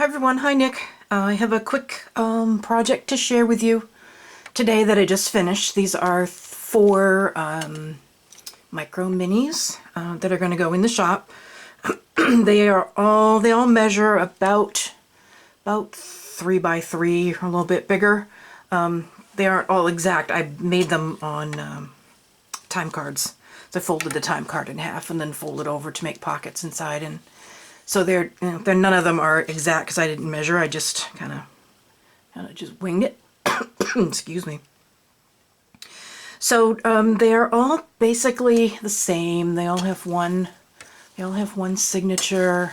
Hi everyone, hi Nick. I have a quick project to share with you today that I just finished. These are 4 micro minis that are going to go in the shop. They all measure about 3 by 3, or a little bit bigger. They aren't all exact. I made them on time cards. So I folded the time card in half and then folded over to make pockets inside, and so they're none of them are exact because I didn't measure. I just kind of just winged it. Excuse me. So they're all basically the same. They all have one signature.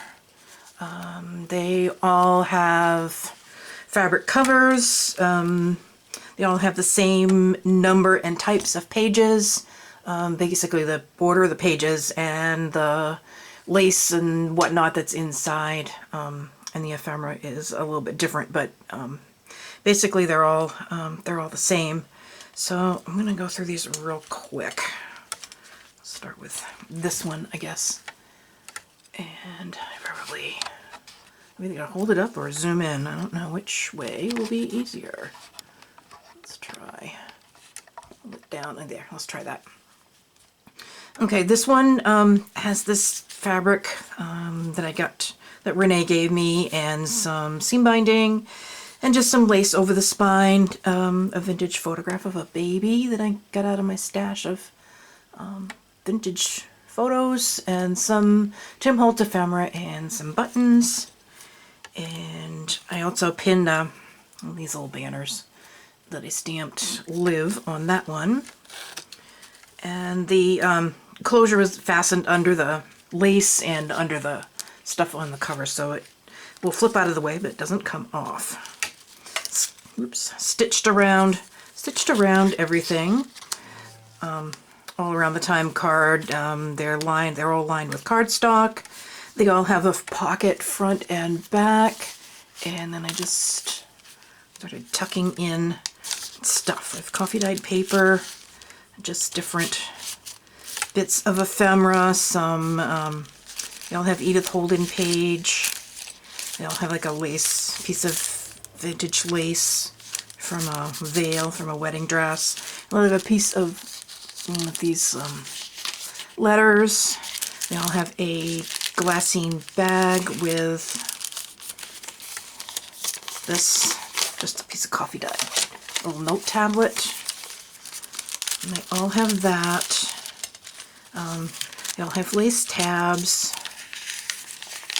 They all have fabric covers. They all have the same number and types of pages. Basically the border of the pages and the lace and whatnot that's inside, and the ephemera is a little bit different, but basically they're all the same. So I'm gonna go through these real quick. Let's start with this one, I guess, and I'm either gonna hold it up or zoom in. I don't know which way will be easier. Let's try hold it down and there. Let's try that. Okay, this one has this fabric that I got, that Renee gave me, and some seam binding and just some lace over the spine, a vintage photograph of a baby that I got out of my stash of vintage photos, and some Tim Holtz ephemera and some buttons. And I also pinned these little banners that I stamped "Live" on that one. And the closure was fastened under the lace and under the stuff on the cover, so it will flip out of the way, but it doesn't come off. Oops. Stitched around everything, all around the time card. They're all lined with cardstock. They all have a pocket front and back, and then I just started tucking in stuff. I have coffee dyed paper, just different bits of ephemera. Some they all have Edith Holden page. They all have like a lace, piece of vintage lace from a veil from a wedding dress. They all have a piece of these letters. They all have a glassine bag with this, just a piece of coffee dye, a little note tablet. And they all have that. They all have lace tabs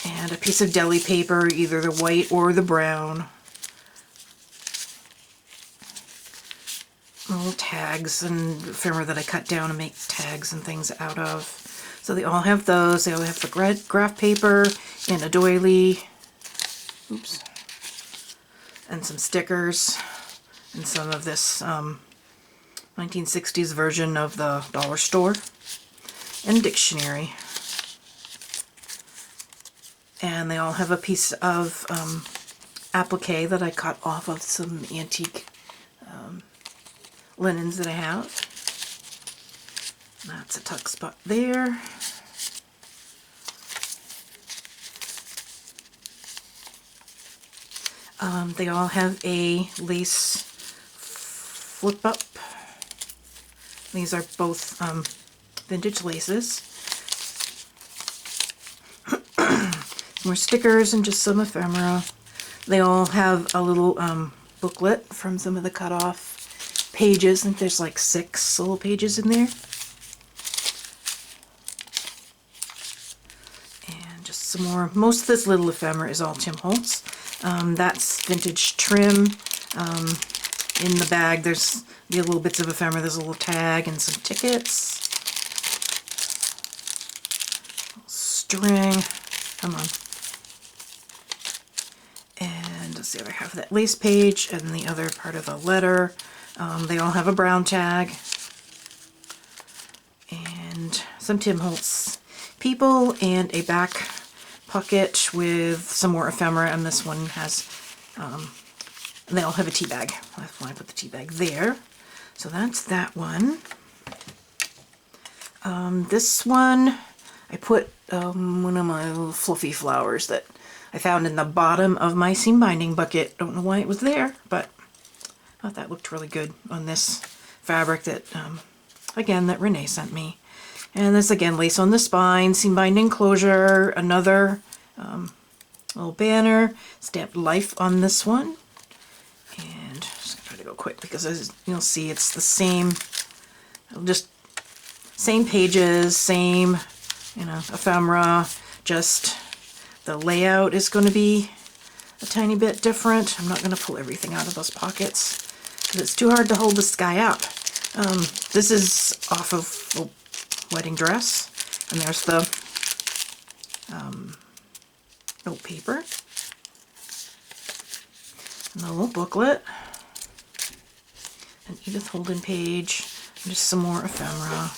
and a piece of deli paper, either the white or the brown. Little tags and ephemera that I cut down to make tags and things out of. So they all have those. They all have the graph paper and a doily. Oops. And some stickers and some of this 1960s version of the dollar store and dictionary. And they all have a piece of applique that I cut off of some antique linens that I have. That's a tuck spot there. They all have a lace flip up. These are both vintage laces. More stickers and just some ephemera. They all have a little booklet from some of the cut off pages. I think there's like 6 little pages in there. And just some more. Most of this little ephemera is all Tim Holtz. That's vintage trim. In the bag there's the little bits of ephemera. There's a little tag and some tickets. String. Come on. And that's the other half of that lace page, and the other part of the letter. They all have a brown tag. And some Tim Holtz people, and a back pocket with some more ephemera, and this one has, they all have a tea bag. That's why I put the tea bag there. So that's that one. This one, I put one of my little fluffy flowers that I found in the bottom of my seam binding bucket. Don't know why it was there, but I thought that looked really good on this fabric that, again, that Renee sent me. And this, again, lace on the spine, seam binding closure, another little banner, stamped life on this one. And just gonna try to go quick because as you'll see, it's the same, just same pages, same, you know, ephemera, just the layout is going to be a tiny bit different. I'm not going to pull everything out of those pockets because it's too hard to hold this guy up. This is off of a wedding dress, and there's the note paper and the little booklet, an Edith Holden page, and just some more ephemera,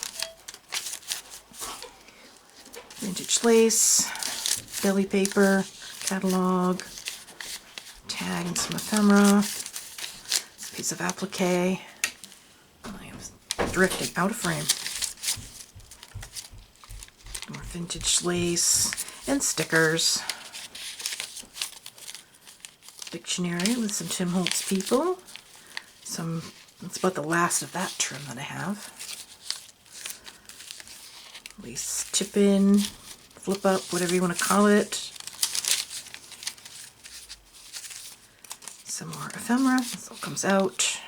vintage lace, belly paper, catalog, tag, and some ephemera, a piece of applique. I am drifting out of frame. More vintage lace and stickers. Dictionary with some Tim Holtz people. That's about the last of that trim that I have. Lace tip in, flip up, whatever you want to call it. Some more ephemera, this all comes out.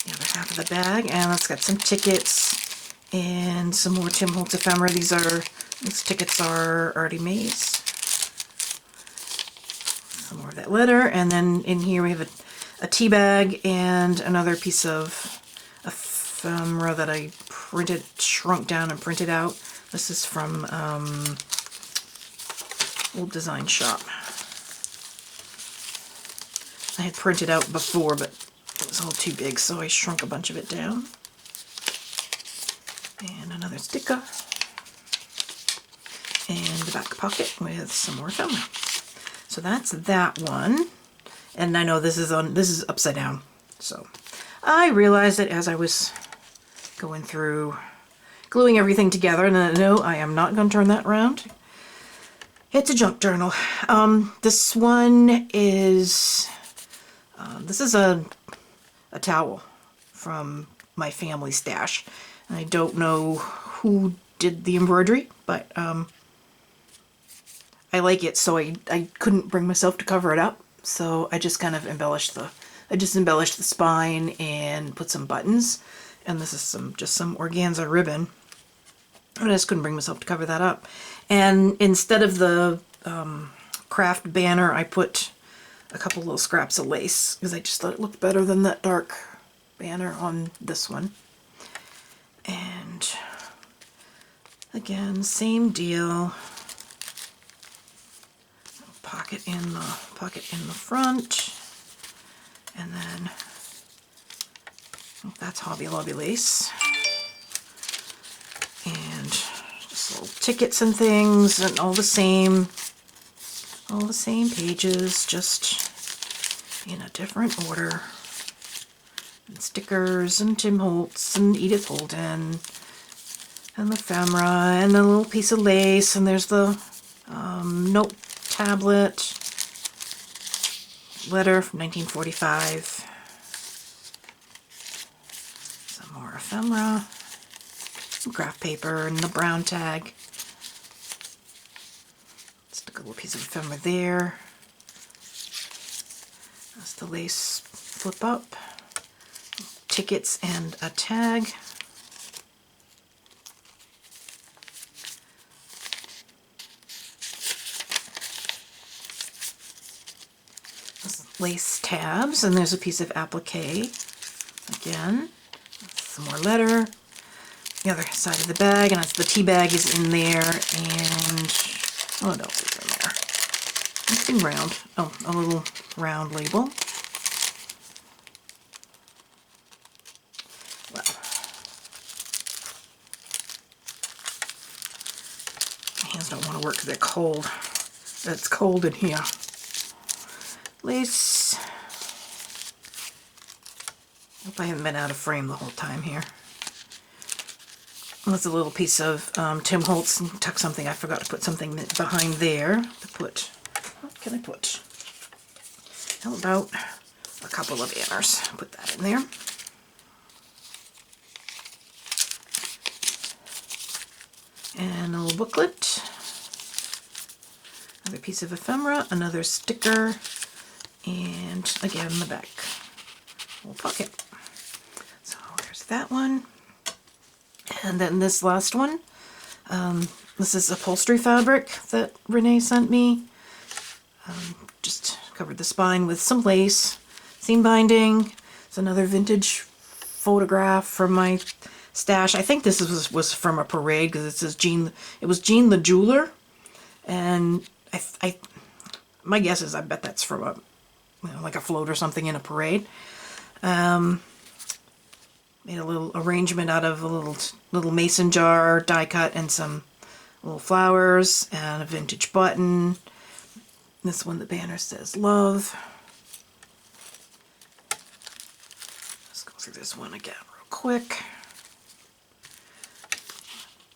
The other half of the bag, and it's got some tickets and some more Tim Holtz ephemera. These tickets are already made. Some more of that letter, and then in here we have a tea bag and another piece of ephemera that I shrunk down and printed out. This is from Old Design Shop. I had printed out before, but it was all too big, so I shrunk a bunch of it down. And another sticker. And the back pocket with some more ephemera. So that's that one. And I know this is upside down. So I realized it as I was going through gluing everything together, and no, I am not going to turn that around. It's a junk journal. This one is this is a towel from my family stash. And I don't know who did the embroidery, but I like it, so I couldn't bring myself to cover it up. So I just kind of embellished the spine and put some buttons. And this is just some organza ribbon. I just couldn't bring myself to cover that up. And instead of the craft banner, I put a couple little scraps of lace because I just thought it looked better than that dark banner on this one. And again, same deal. Pocket in the front, and then that's Hobby Lobby lace, and just little tickets and things, and all the same pages, just in a different order. And stickers and Tim Holtz and Edith Holden and the ephemera and the little piece of lace, and there's the note tablet, letter from 1945, some more ephemera, some craft paper, and the brown tag. Stick a little piece of ephemera there. That's the lace flip up, tickets and a tag. Lace tabs, and there's a piece of applique again, some more letter, the other side of the bag, and that's the tea bag is in there, and what else is in there? Nothing round. Oh, a little round label. Well, my hands don't want to work because they're cold. It's cold in here. Lace. Hope I haven't been out of frame the whole time here. That's a little piece of Tim Holtz, and tuck something. I forgot to put something behind there to put. What can I put? How about a couple of banners? Put that in there. And a little booklet. Another piece of ephemera, another sticker, and again the back little pocket. So there's that one. And then this last one. This is upholstery fabric that Renee sent me. Just covered the spine with some lace, seam binding. It's another vintage photograph from my stash. I think this was from a parade because it says Jean. It was Jean the Jeweler, and my guess is I bet that's from a like a float or something in a parade. Made a little arrangement out of a little mason jar, die cut, and some little flowers and a vintage button. This one, the banner says love. Let's go through this one again real quick.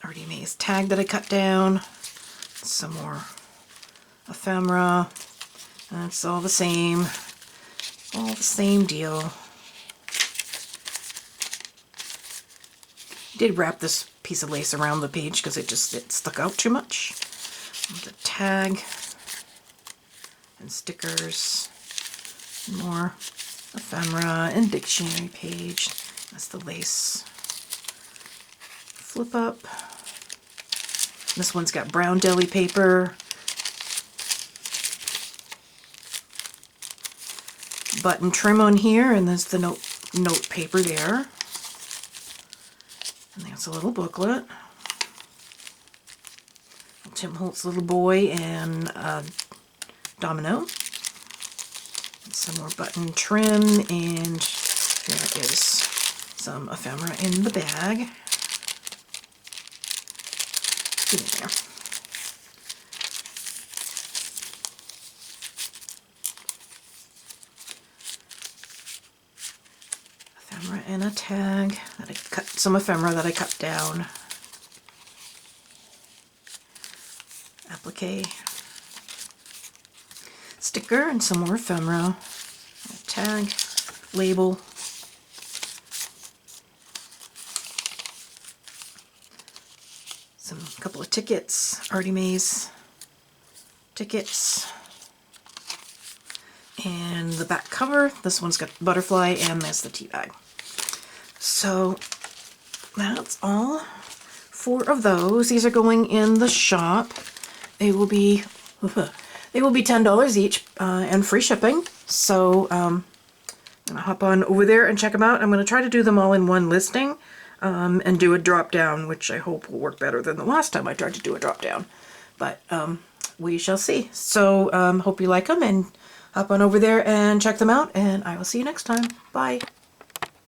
Artie Mae's tag that I cut down. Some more ephemera. And it's all the same deal. I did wrap this piece of lace around the page because it stuck out too much. The tag and stickers, more ephemera and dictionary page. That's the lace flip up. This one's got brown deli paper, button trim on here, and there's the note paper there. And that's a little booklet. Tim Holtz little boy and domino. And some more button trim, and there is some ephemera in the bag. Get in there. Ephemera and a tag that I cut, some ephemera that I cut down. Applique. Sticker and some more ephemera. A tag, label. Couple of tickets, Artie Mae's tickets. And the back cover, this one's got butterfly and there's the tea bag. So that's all 4 of those. These are going in the shop. They will be $10 each and free shipping. So I'm gonna hop on over there and check them out. I'm gonna try to do them all in one listing. And do a drop down, which I hope will work better than the last time I tried to do a drop down. But we shall see. So hope you like them, and hop on over there and check them out, and I will see you next time. Bye.